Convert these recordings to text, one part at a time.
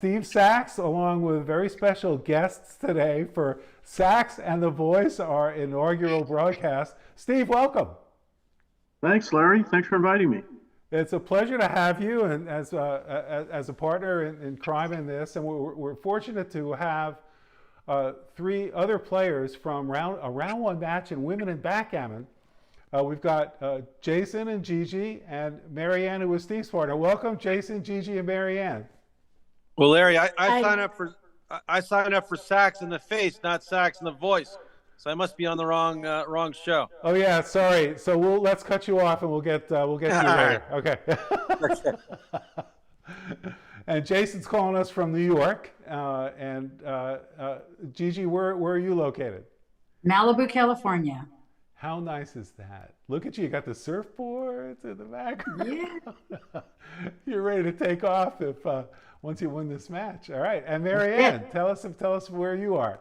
Steve Sax, along with very special guests today for Sax and The Voice, our inaugural broadcast. Steve, welcome. Thanks, Larry. Thanks for inviting me. It's a pleasure to have you and as a partner in crime in this, and we're fortunate to have three other players from a round one match in women in backgammon. We've got Jason and Gigi and Marianne, who was Steve's partner. Welcome, Jason, Gigi, and Marianne. Well, Larry, I signed up for Sax in the Face, not Sax in the Voice. So I must be on the wrong show. Oh yeah, sorry. So let's cut you off and we'll get to you later. Okay. And Jason's calling us from New York. Gigi, where are you located? Malibu, California. How nice is that? Look at you. You got the surfboards in the background. Yeah. You're ready to take off if once you win this match. All right. And Marianne, tell us where you are.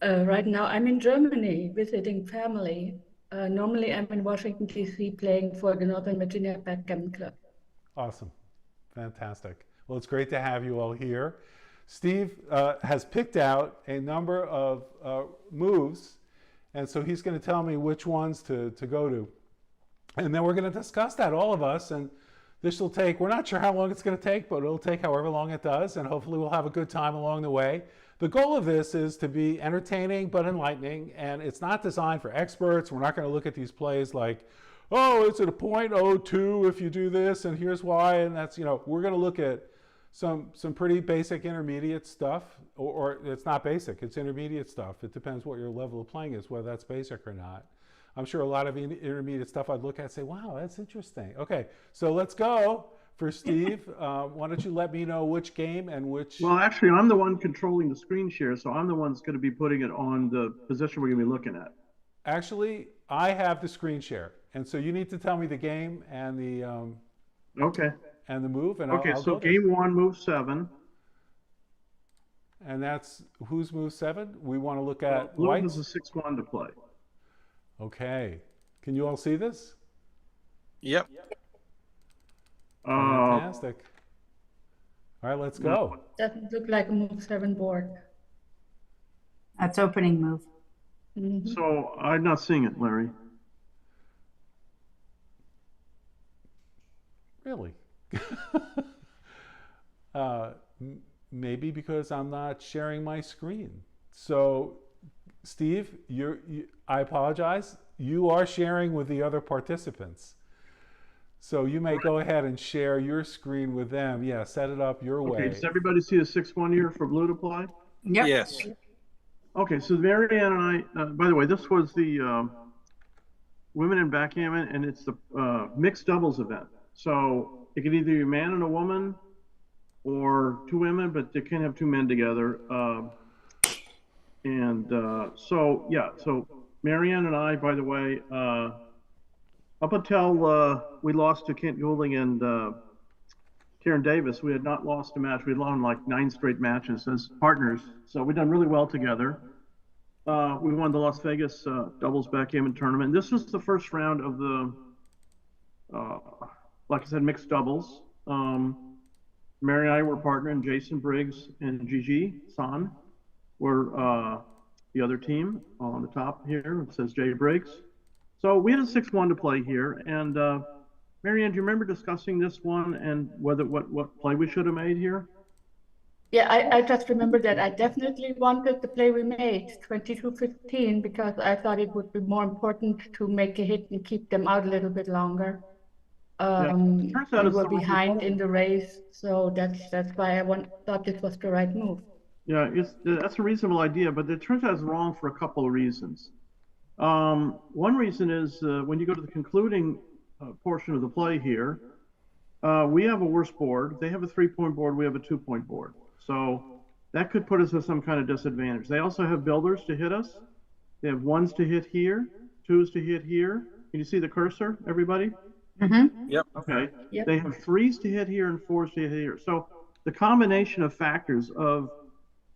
Right now, I'm in Germany visiting family. Normally, I'm in Washington, D.C., playing for the Northern Virginia Backgammon Club. Awesome. Fantastic. Well, it's great to have you all here. Steve has picked out a number of moves, and so he's going to tell me which ones to go to. And then we're going to discuss that, all of us, and this will take, we're not sure how long it's going to take, but it'll take however long it does, and hopefully we'll have a good time along the way. The goal of this is to be entertaining but enlightening, and it's not designed for experts. We're not going to look at these plays like, oh, it's at a .02 if you do this, and here's why, and that's, we're going to look at some pretty basic intermediate stuff, or it's not basic, it's intermediate stuff. It depends what your level of playing is, whether that's basic or not. I'm sure a lot of intermediate stuff I'd look at and say, wow, that's interesting. Okay, so let's go. For Steve, why don't you let me know which game and which... Well, actually, I'm the one controlling the screen share, so I'm the one that's going to be putting it on the position we're going to be looking at. Actually, I have the screen share, and so you need to tell me the game and the okay, and the move, and okay. I'll So go there. game one, move 7, and that's who's move 7? We want to look at blue white. is a 6-1 to play. Okay, can you all see this? Yep. Fantastic. All right, let's go. Doesn't look like a move 7 board. That's opening move. Mhm. So I'm not seeing it, Larry. Really? Maybe because I'm not sharing my screen. So, Steve, I apologize. You are sharing with the other participants. So you may go ahead and share your screen with them. Yeah, set it up your way. Okay, does everybody see a 6-1 here for blue to play? Yep. Yes. Okay, so Marianne and I, by the way, this was the women in backgammon, and it's the mixed doubles event. So it could either be a man and a woman or 2 women, but they can't have 2 men together. So, yeah, so Marianne and I, by the way, up until we lost to Kent Goulding and Karen Davis, we had not lost a match. We had won like 9 straight matches as partners. So we've done really well together. We won the Las Vegas doubles backgammon tournament. This was the first round of the, like I said, mixed doubles. Mary and I were partner, and Jason Briggs and Gigi San were the other team on the top here. It says Jay Briggs. So we had a 6-1 to play here, and Marianne, do you remember discussing this one and what play we should have made here? Yeah, I just remember that I definitely wanted the play we made, 22-15, because I thought it would be more important to make a hit and keep them out a little bit longer. Turns out We it's were the right behind play. in the race, so that's why I thought this was the right move. Yeah, that's a reasonable idea, but it turns out it's wrong for a couple of reasons. One reason is when you go to the concluding portion of the play here, we have a worse board. They have a 3-point board. We have a 2-point board. So that could put us at some kind of disadvantage. They also have builders to hit us. They have 1s to hit here, 2s to hit here. Can you see the cursor, everybody? Mm-hmm. Yep. Okay. Yep. They have 3s to hit here and 4s to hit here. So the combination of factors of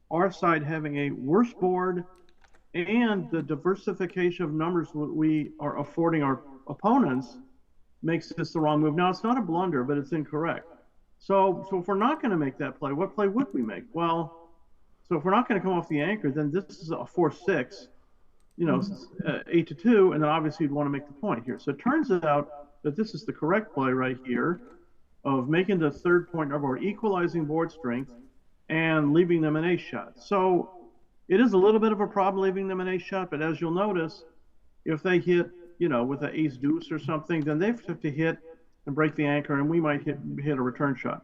our side having a worse board and the diversification of numbers we are affording our opponents makes this the wrong move. Now, it's not a blunder, but it's incorrect. So if we're not going to make that play, what play would we make? Well, so if we're not going to come off the anchor, then this is a 4-6, 8-2, and then obviously you'd want to make the point here. So it turns out that this is the correct play right here of making the third point or equalizing board strength and leaving them an ace shot. So it is a little bit of a problem leaving them an ace shot, but as you'll notice, if they hit, with an ace deuce or something, then they have to hit and break the anchor, and we might hit a return shot.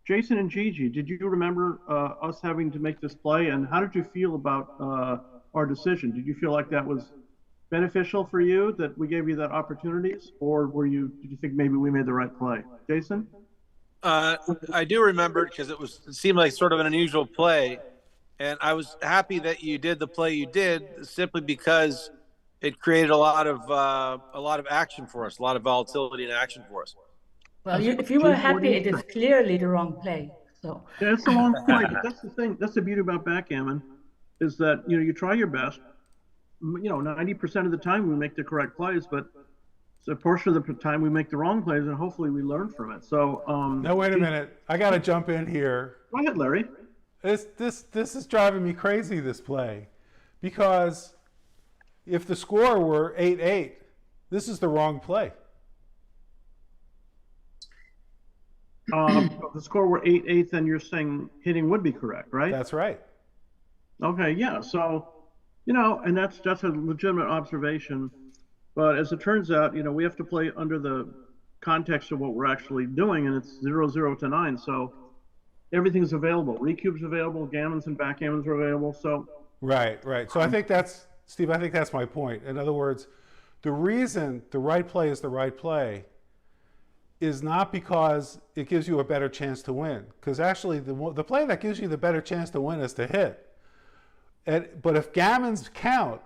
Jason and Gigi, did you remember us having to make this play, and how did you feel about our decision? Did you feel like that was beneficial for you, that we gave you that opportunities, or did you think maybe we made the right play? Jason? I do remember it because it seemed like sort of an unusual play, and I was happy that you did the play you did simply because it created a lot of action for us, a lot of volatility and action for us. Well, if you were happy, it is clearly the wrong play. So yeah, it's a long play, but that's the thing. That's the beauty about backgammon, is that you try your best. 90% of the time we make the correct plays, but it's a portion of the time we make the wrong plays, and hopefully we learn from it. So now wait a minute, I got to jump in here. Go ahead, Larry. This is driving me crazy, this play, because if the score were 8-8, this is the wrong play. If the score were 8-8, then you're saying hitting would be correct, right? That's right. Okay, yeah. So, and that's a legitimate observation. But as it turns out, we have to play under the context of what we're actually doing, and it's 0-0 to 9. So everything's available. Recubes available, gammons and backgammons are available. So right. So I think that's, Steve, I think that's my point. In other words, the reason the right play is the right play is not because it gives you a better chance to win. Because actually, the play that gives you the better chance to win is to hit. But if gammons count,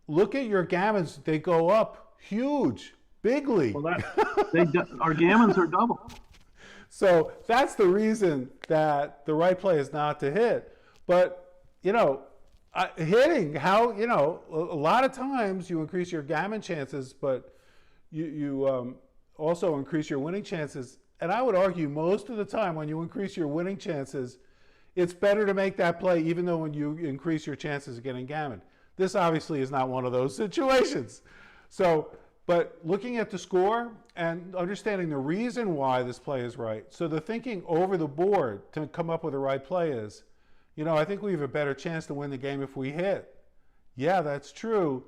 look at your gammons. They go up huge, bigly. Well, our gammons are double. So that's the reason that the right play is not to hit. But, hitting, a lot of times you increase your gammon chances, but you also increase your winning chances. And I would argue most of the time when you increase your winning chances, it's better to make that play even though when you increase your chances of getting gammon. This obviously is not one of those situations. But looking at the score and understanding the reason why this play is right, so the thinking over the board to come up with the right play is, I think we have a better chance to win the game if we hit. Yeah, that's true.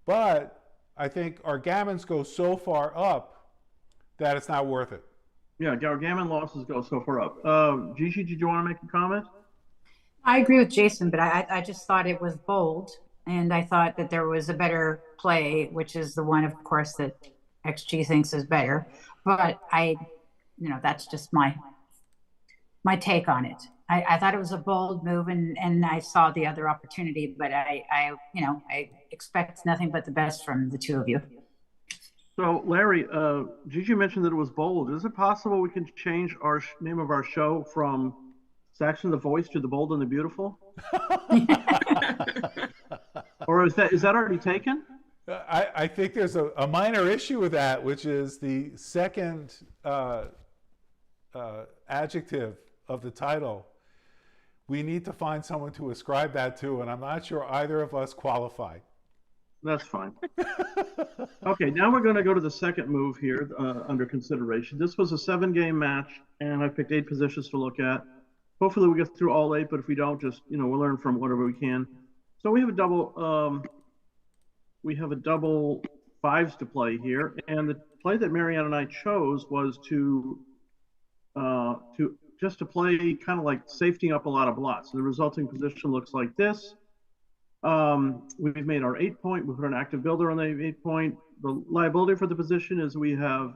But I think our gammons go so far up that it's not worth it. Yeah, our gammon losses go so far up. Gigi, did you want to make a comment? I agree with Jason, but I just thought it was bold. And I thought that there was a better play, which is the one, of course, that XG thinks is better. But that's just my take on it. I thought it was a bold move, and I saw the other opportunity, but I expect nothing but the best from the two of you. So, Larry, Gigi mentioned that it was bold. Is it possible we can change our name of our show from Sax and The Voice to The Bold and the Beautiful? Or is that already taken? I think there's a minor issue with that, which is the second adjective of the title. We need to find someone to ascribe that to, and I'm not sure either of us qualify. That's fine. Okay, now we're going to go to the second move here under consideration. This was a 7-game match, and I picked 8 positions to look at. Hopefully we get through all 8, but if we don't, just we'll learn from whatever we can. So we have a double fives to play here, and the play that Marianne and I chose was to play kind of like safetying up a lot of blots. So the resulting position looks like this. We've made our 8-point. We put an active builder on the 8-point. The liability for the position is we have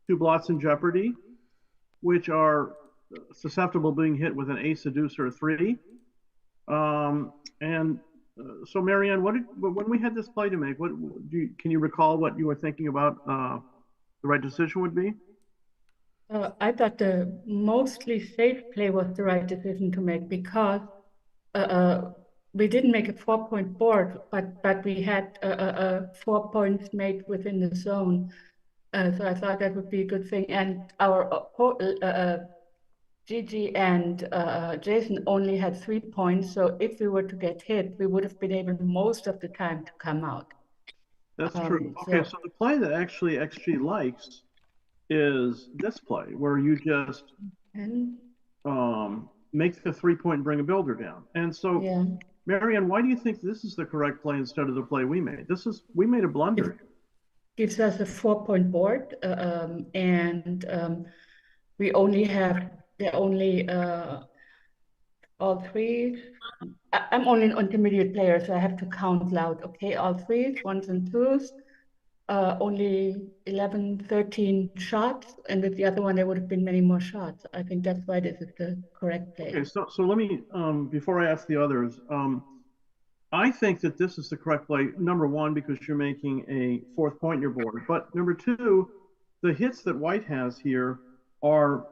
2 blots in jeopardy, which are susceptible to being hit with an ace, a deuce, or a 3. So, Marianne, when we had this play to make, can you recall what you were thinking about the right decision would be? I thought the mostly safe play was the right decision to make because we didn't make a 4-point board, but we had 4 points made within the zone. So I thought that would be a good thing. And our Gigi and Jason only had 3 points. So if we were to get hit, we would have been able most of the time to come out. That's true. Okay, so the play that actually XG likes is this play, where you just make the 3-point and bring a builder down. And so, yeah. Marianne, why do you think this is the correct play instead of the play we made? We made a blunder. It gives us a 4-point board, and we only have all three. I'm only an intermediate player, so I have to count loud. Okay, all threes, ones and twos. Only 11, 13 shots, and with the other one, there would have been many more shots. I think that's why this is the correct play. Okay, so let me, before I ask the others, I think that this is the correct play, number one, because you're making a 4th point in your board. But number two, the hits that White has here are a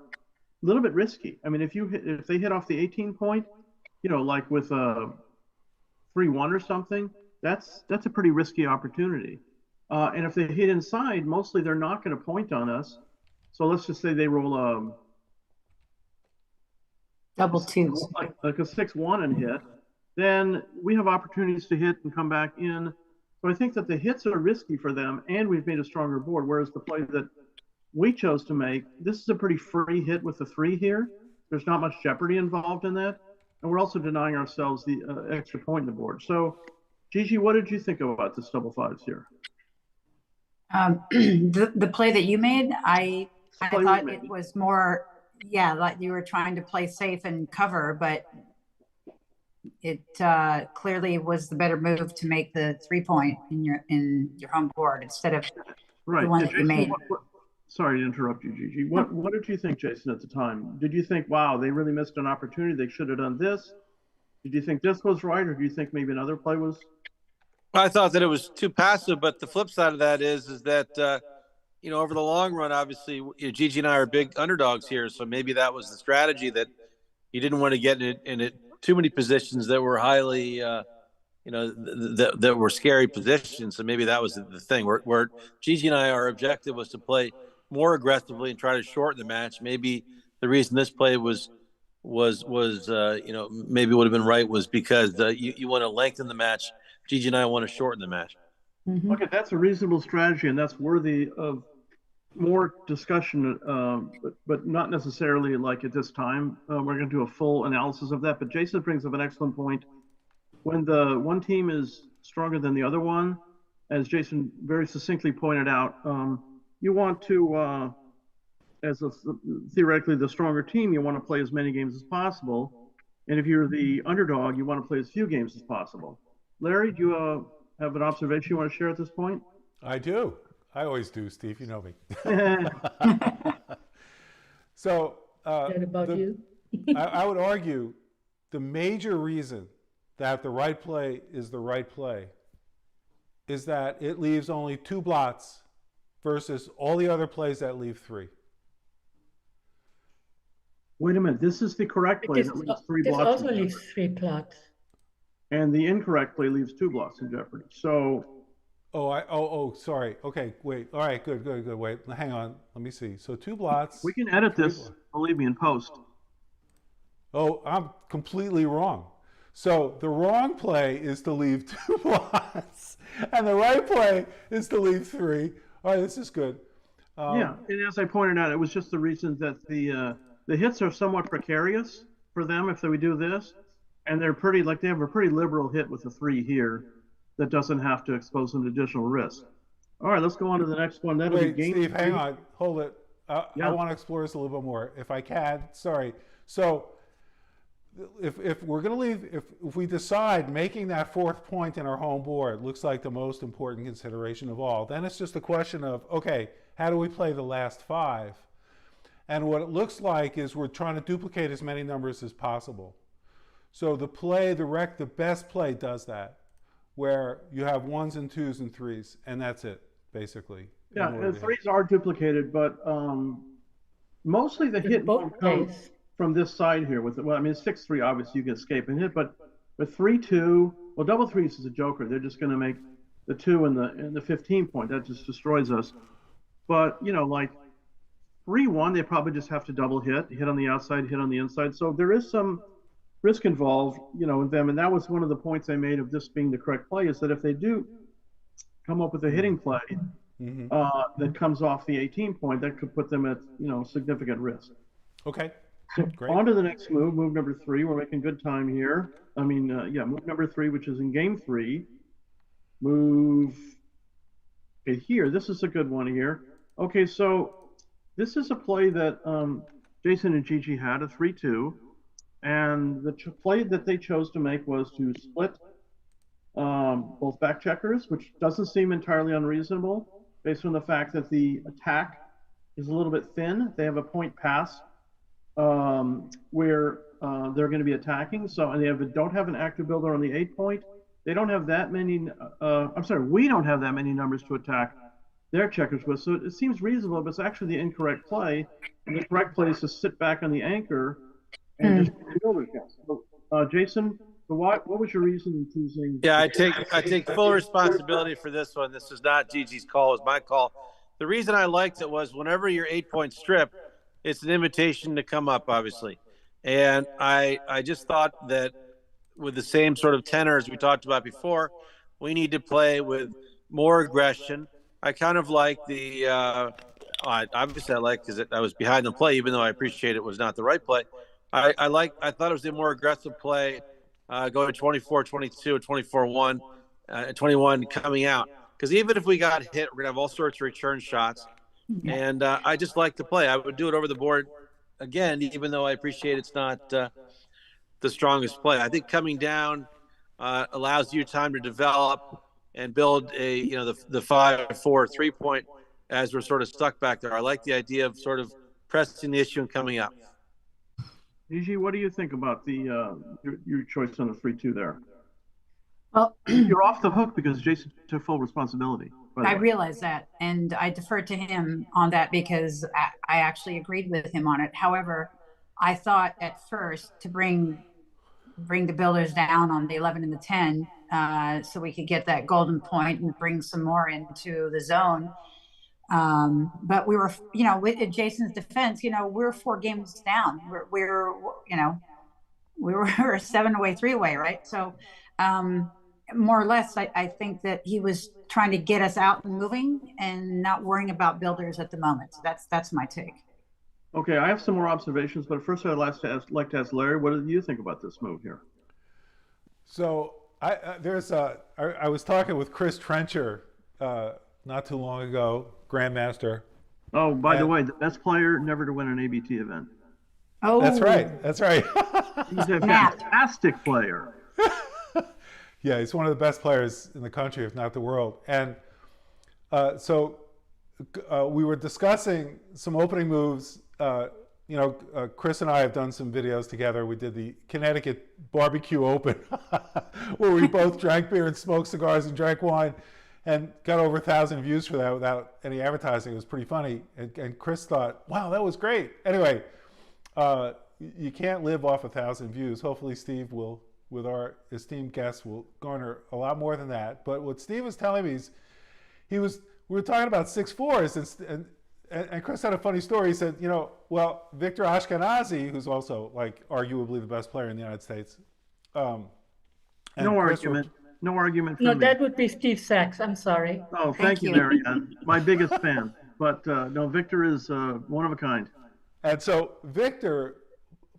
little bit risky. I mean, if they hit off the 18 point, like with a 3-1 or something, that's a pretty risky opportunity. And if they hit inside, mostly they're not going to point on us. So let's just say they roll Double twos. like a 6-1 and hit, then we have opportunities to hit and come back in. So I think that the hits are risky for them, and we've made a stronger board. Whereas the play that we chose to make, this is a pretty free hit with the 3 here. There's not much jeopardy involved in that. And we're also denying ourselves the extra point in the board. So, Gigi, what did you think about this double fives here? The play that you made, I thought it was more, like you were trying to play safe and cover, but it clearly was the better move to make the 3-point in your home board instead of the one that you made. Sorry to interrupt you, Gigi. What did you think, Jason, at the time? Did you think, wow, they really missed an opportunity, they should have done this? Did you think this was right, or do you think maybe another play was? I thought that it was too passive, but the flip side of that is that over the long run, obviously, Gigi and I are big underdogs here, so maybe that was the strategy, that you didn't want to get in too many positions that were highly, that were scary positions. So maybe that was the thing where Gigi and I, our objective was to play more aggressively and try to shorten the match. Maybe the reason this play was maybe would have been right was because you want to lengthen the match. Gigi and I want to shorten the match. Mm-hmm. Okay, that's a reasonable strategy, and that's worthy of more discussion, but not necessarily like at this time. We're going to do a full analysis of that, but Jason brings up an excellent point. When the one team is stronger than the other one, as Jason very succinctly pointed out, you want to, theoretically the stronger team, you want to play as many games as possible. And if you're the underdog, you want to play as few games as possible. Larry, do you have an observation you want to share at this point? I do. I always do, Steve. You know me. So What about you? I would argue the major reason that the right play is the right play is that it leaves only 2 blots versus all the other plays that leave 3. Wait a minute. This is the correct play that leaves 3 blots. This also leaves 3 blots. And the incorrect play leaves 2 blots in jeopardy. So. Sorry. Okay, wait. All right, good. Wait, hang on. Let me see. So 2 blots. We can edit this, believe me, in post. Oh, I'm completely wrong. So the wrong play is to leave 2 blots, and the right play is to leave 3. All right, this is good. Yeah, and as I pointed out, it was just the reason that the hits are somewhat precarious for them if we do this, and they have a pretty liberal hit with the 3 here that doesn't have to expose them to additional risk. All right, let's go on to the next one. That'll be game Steve, 3. hang on, hold it. I want to explore this a little bit more, if I can. Sorry. So, if we're going to leave, if we decide making that 4th point in our home board looks like the most important consideration of all, then it's just a question of, okay, how do we play the last 5? And what it looks like is we're trying to duplicate as many numbers as possible. So the best play does that, where you have 1s and 2s and 3s, and that's it, basically. Yeah, and 3s are duplicated, but mostly the hit won't come from this side here. It's 6-3, obviously you can escape and hit, but with 3-2, well, double 3s is a joker. They're just going to make the 2 and the 15 point. That just destroys us. But, like 3-1, they probably just have to double hit on the outside, hit on the inside. So there is some risk involved, in them. And that was one of the points I made of this being the correct play, is that if they do come up with a hitting play that comes off the 18 point, that could put them at, significant risk. Okay. So Great. on to the next move number 3. We're making good time here. Move number 3, which is in game 3. Move here. This is a good one here. Okay, so this is a play that Jason and Gigi had, a 3-2. And the play that they chose to make was to split both back checkers, which doesn't seem entirely unreasonable based on the fact that the attack is a little bit thin. They have a point pass where they're going to be attacking. So, and they don't have an active builder on the 8 point. They don't have that many. We don't have that many numbers to attack their checkers with. So it seems reasonable, but it's actually the incorrect play. And the correct play is to sit back on the anchor and just builders down. So, Jason, what was your reason in choosing? Yeah, I take full responsibility for this one. This is not Gigi's call; it was my call. The reason I liked it was whenever you're 8 point strip, it's an invitation to come up, obviously, and I just thought that with the same sort of tenor as we talked about before, we need to play with more aggression. I kind of like the obviously I like because I was behind the play, even though I appreciate it was not the right play. I thought it was a more aggressive play, going 24-22, 24-1, 21 coming out. Because even if we got hit, we're gonna have all sorts of return shots, and I just like the play. I would do it over the board again, even though I appreciate it's not the strongest play. I think coming down allows you time to develop and build the 5-4 3 point as we're sort of stuck back there. I like the idea of sort of pressing the issue and coming up. Gigi, what do you think about the your choice on the 3-2 there? Well, you're off the hook because Jason took full responsibility. I realize that, and I deferred to him on that because I actually agreed with him on it. However, I thought at first to bring the builders down on the 11 and the 10 so we could get that golden point and bring some more into the zone. But we were, with Jason's defense, we're 4 games down. We were a 7-way, 3-way, right? So more or less, I think that he was trying to get us out and moving and not worrying about builders at the moment. So that's my take. Okay, I have some more observations, but first I'd like to ask Larry, what do you think about this move here? So I was talking with Chris Trencher not too long ago, Grandmaster. Oh, by the way, the best player never to win an ABT event. Oh, that's right. That's right. He's a fantastic player. Yeah, he's one of the best players in the country, if not the world. And so we were discussing some opening moves. Chris and I have done some videos together. We did the Connecticut Barbecue Open, where we both drank beer and smoked cigars and drank wine, and got over 1,000 views for that without any advertising. It was pretty funny. And Chris thought, wow, that was great. Anyway, you can't live off 1,000 views. Hopefully Steve will, with our esteemed guests, will garner a lot more than that. But what Steve was telling me is we were talking about 6'4", and Chris had a funny story. He said, well, Victor Ashkenazi, who's also like arguably the best player in the United States. No argument. No argument from No, me. that would be Steve Sax. I'm sorry. Oh, thank you, Marianne. My biggest fan. But no, Victor is one of a kind. And so Victor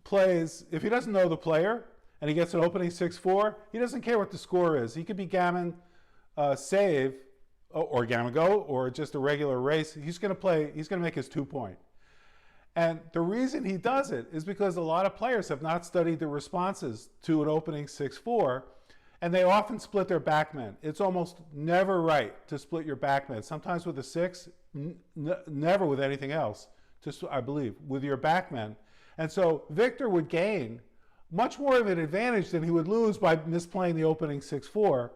plays, if he doesn't know the player and he gets an opening 6-4, he doesn't care what the score is. He could be gammon save or gammon go or just a regular race. He's going to make his 2 point. And the reason he does it is because a lot of players have not studied the responses to an opening 6-4, and they often split their backmen. It's almost never right to split your backmen. Sometimes with a 6, never with anything else, just I believe, with your backmen. And so Victor would gain much more of an advantage than he would lose by misplaying the opening 6-4.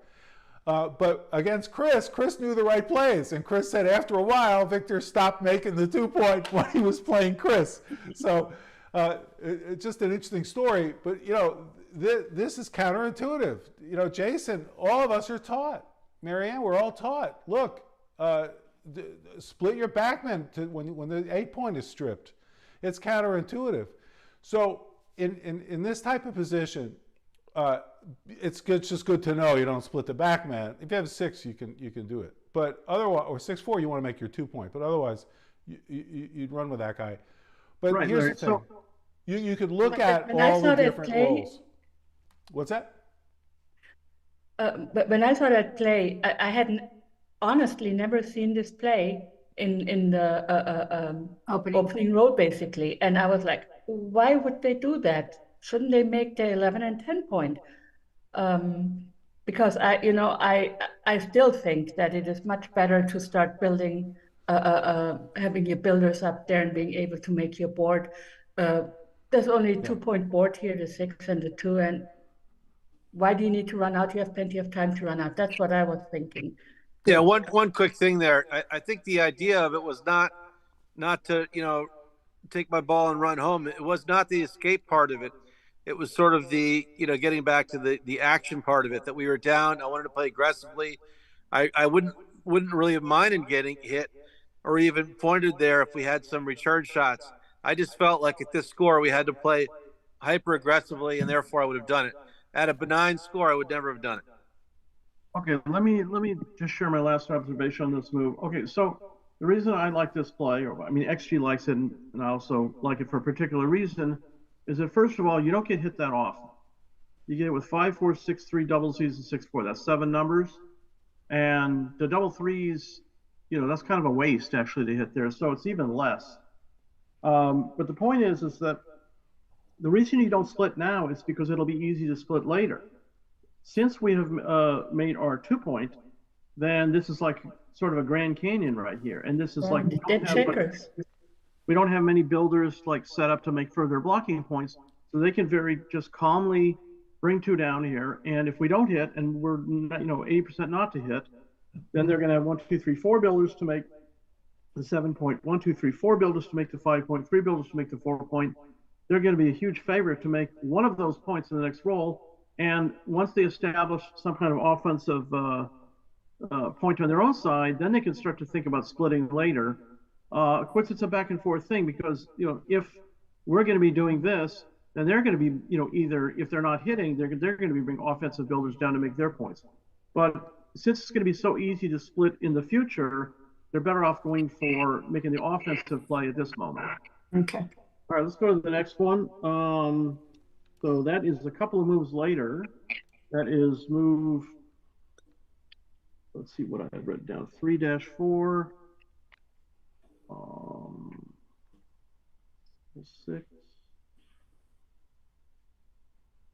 But against Chris knew the right plays. And Chris said after a while, Victor stopped making the 2 point when he was playing Chris. So it's just an interesting story. But, this is counterintuitive. Jason, all of us are taught. Marianne, we're all taught. Look, split your backman to when the 8-point is stripped. It's counterintuitive. So in this type of position, it's just good to know you don't split the backman. If you have 6, you can do it. But otherwise, or 6-4, you want to make your 2-point. But otherwise, you'd run with that guy. But Right, here's Larry. the thing: you could look at when I all saw the that different play- roles. What's that? But when I saw that play, I hadn't honestly never seen this play in the opening roll, basically. And I was like, why would they do that? Shouldn't they make the 11 and 10 point? Because I still think that it is much better to start building, having your builders up there and being able to make your board. There's only a 2-point board here, the 6 and the 2, and why do you need to run out? You have plenty of time to run out. That's what I was thinking. Yeah, one quick thing there. I think the idea of it was not to take my ball and run home. It was not the escape part of it. It was sort of the getting back to the action part of it, that we were down. I wanted to play aggressively. I wouldn't really have minded getting hit or even pointed there if we had some return shots. I just felt like at this score we had to play hyper aggressively, and therefore I would have done it. At a benign score, I would never have done it. Okay, let me just share my last observation on this move. Okay, so the reason I like this play, or I mean XG likes it, and I also like it for a particular reason, is that first of all, you don't get hit that often. You get it with 5, 4, 6, 3 double C's and 6, 4. That's 7 numbers, and the double threes, that's kind of a waste actually to hit there. So it's even less. But the point is that the reason you don't split now is because it'll be easy to split later. Since we have made our 2-point, then this is like sort of a Grand Canyon right here. And this is like, we don't have many builders like set up to make further blocking points. So they can just calmly bring 2 down here. And if we don't hit, and we're 80% not to hit, then they're going to have 1, 2, 3, 4 builders to make the 7-point, 1, 2, 3, 4 builders to make the 5-point, 3 builders to make the 4-point. They're going to be a huge favorite to make one of those points in the next roll. And once they establish some kind of offensive point on their own side, then they can start to think about splitting later. Of course, it's a back and forth thing because, if we're going to be doing this, then they're going to be, either if they're not hitting, they're going to be bringing offensive builders down to make their points. But since it's going to be so easy to split in the future, they're better off going for making the offensive play at this moment. Okay. All right, let's go to the next one. So that is a couple of moves later. That is move, let's see what I had written down, 3-4, 6.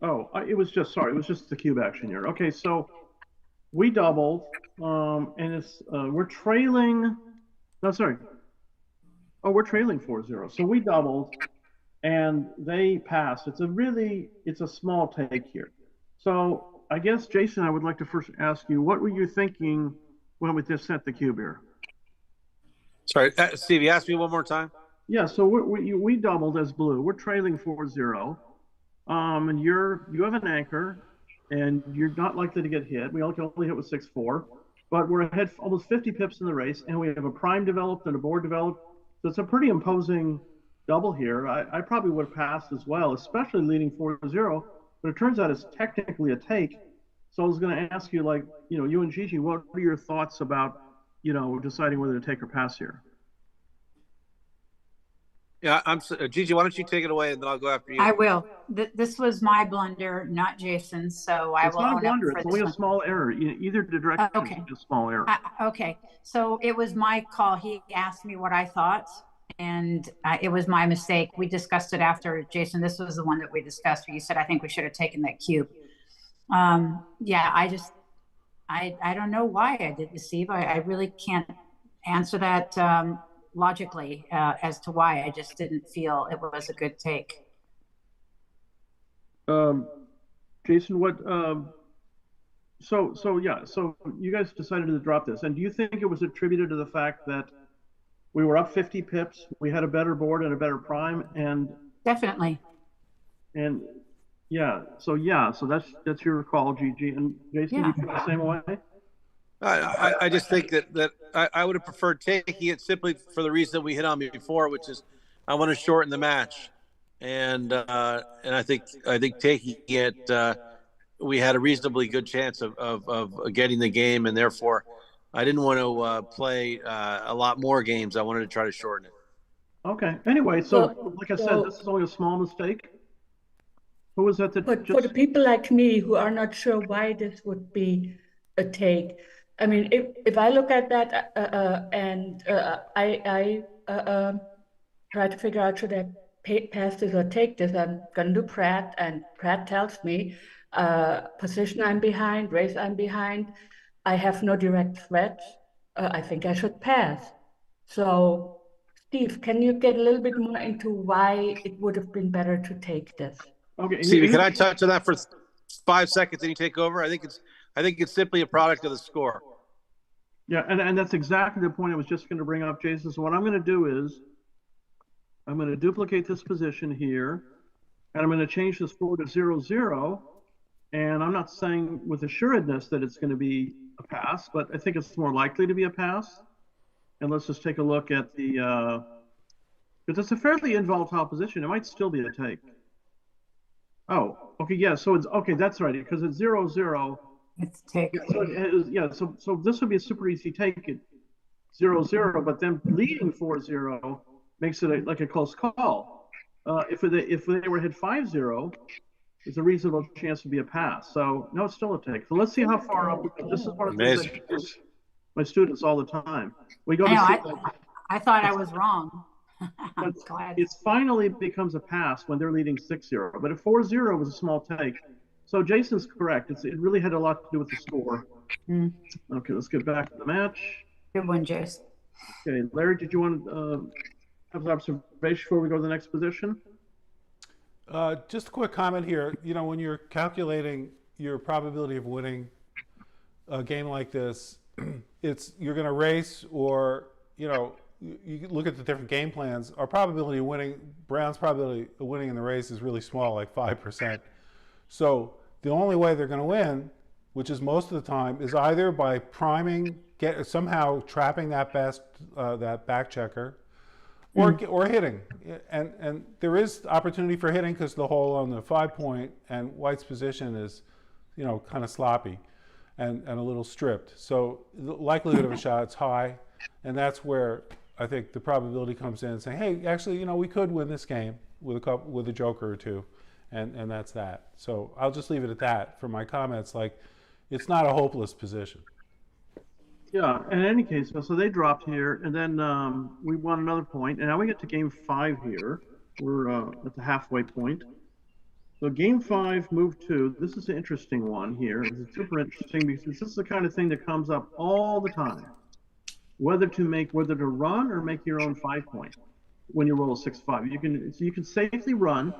Oh, it was just the cube action here. Okay, so we doubled, and it's, we're trailing, no, sorry. Oh, we're trailing 4-0. So we doubled, and they passed. It's a small take here. So I guess, Jason, I would like to first ask you, what were you thinking when we just sent the cube here? Sorry, Steve, you asked me one more time? Yeah, so we doubled as blue. We're trailing 4-0. And you have an anchor, and you're not likely to get hit. We can only hit with 6-4, but we're ahead almost 50 pips in the race, and we have a prime developed and a board developed. So it's a pretty imposing double here. I probably would have passed as well, especially leading 4-0, but it turns out it's technically a take. So I was going to ask you, like, you and Gigi, what are your thoughts about, deciding whether to take or pass here? Yeah, Gigi, why don't you take it away, and then I'll go after you. I will. This was my blunder, not Jason's, so I will. It's not a blunder. It's only a one. small error. Either direction Okay. is a small error. Okay, so it was my call. He asked me what I thought, and it was my mistake. We discussed it after, Jason. This was the one that we discussed where you said, I think we should have taken that cube. Yeah, I don't know why I did this, Steve. I really can't answer that logically as to why. I just didn't feel it was a good take. Jason, what? So you guys decided to drop this, and do you think it was attributed to the fact that we were up 50 pips, we had a better board and a better prime, and Definitely. and so that's your call, Gigi, and Jason, Yeah. you feel the same way? I just think that I would have preferred taking it simply for the reason that we hit on before, which is I want to shorten the match, and I think taking it, we had a reasonably good chance of getting the game, and therefore I didn't want to play a lot more games. I wanted to try to shorten it. Okay. Anyway, so like I said, So, this is only a small mistake. Who was that but for the people like me who are not sure why this would be a take, I mean, if I look at that and I try to figure out should I pass this or take this, I'm gonna do Pratt, and Pratt tells me position I'm behind, race I'm behind, I have no direct threats. I think I should pass. So, Steve, can you get a little bit more into why it would have been better to take this? Okay. Stevie, can I touch on that for 5 seconds and you take over? I think it's simply a product of the score. Yeah, and that's exactly the point I was just going to bring up, Jason. So what I'm going to do is I'm going to duplicate this position here, and I'm going to change the score to 0-0. And I'm not saying with assuredness that it's going to be a pass, but I think it's more likely to be a pass. And let's just take a look at the because it's a fairly involatile position. It might still be a take. Oh, okay, yeah. So it's okay. That's right, because it's 0-0. It's take. So this would be a super easy take at 0-0, but then leading 4-0 makes it like a close call. If they were hit 5-0, there's a reasonable chance to be a pass. So no, it's still a take. So let's see how far up. This is one of the things I teach my students all the time. We go to I thought I was wrong. I'm but glad. it finally becomes a pass when they're leading 6-0. But at 4-0 was a small take. So Jason's correct. It really had a lot to do with the score. Okay, let's get back to the match. Good one, Jace. Okay, Larry, did you want to have an observation before we go to the next position? Just a quick comment here. You know, when you're calculating your probability of winning a game like this, you're going to race, or you look at the different game plans. Our probability of winning, Brown's probability of winning in the race is really small, like 5%. So the only way they're going to win, which is most of the time, is either by priming, somehow trapping that back checker, or hitting. And there is opportunity for hitting because the hole on the 5-point and White's position is, kind of sloppy and a little stripped. So the likelihood of a shot is high, and that's where I think the probability comes in, saying, hey, actually, we could win this game with a joker or two. And that's that. So I'll just leave it at that for my comments. Like, it's not a hopeless position. Yeah, in any case, so they dropped here, and then we won another point, and now we get to game 5 here. We're at the halfway point. So game 5, move 2. This is an interesting one here. It's super interesting because this is the kind of thing that comes up all the time. Whether to run or make your own 5-point when you roll a 6-5. You can safely run.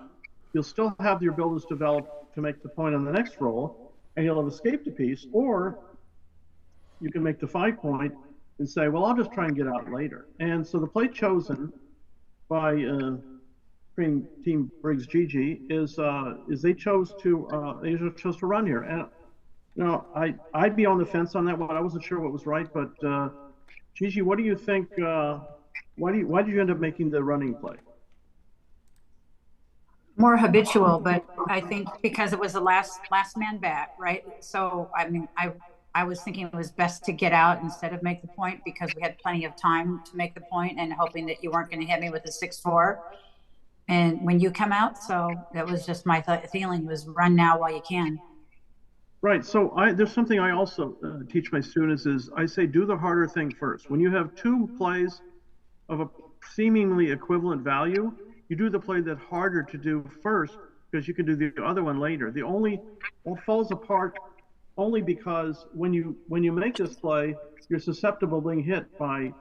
You'll still have your builders develop to make the point on the next roll, and you'll have escaped a piece, or you can make the 5-point and say, well, I'll just try and get out later. And so the play chosen by Team Briggs GG is they chose to run here. And I'd be on the fence on that one. I wasn't sure what was right, but Gigi, what do you think? Why did you end up making the running play? More habitual, but I think because it was the last man bat, right? So I mean, I was thinking it was best to get out instead of make the point, because we had plenty of time to make the point, and hoping that you weren't going to hit me with a 6-4. And when you come out, so that was just my feeling was run now while you can. Right. So there's something I also teach my students is I say do the harder thing first. When you have 2 plays of a seemingly equivalent value, you do the play that's harder to do first because you can do the other one later. That falls apart only because when you make this play, you're susceptible to being hit by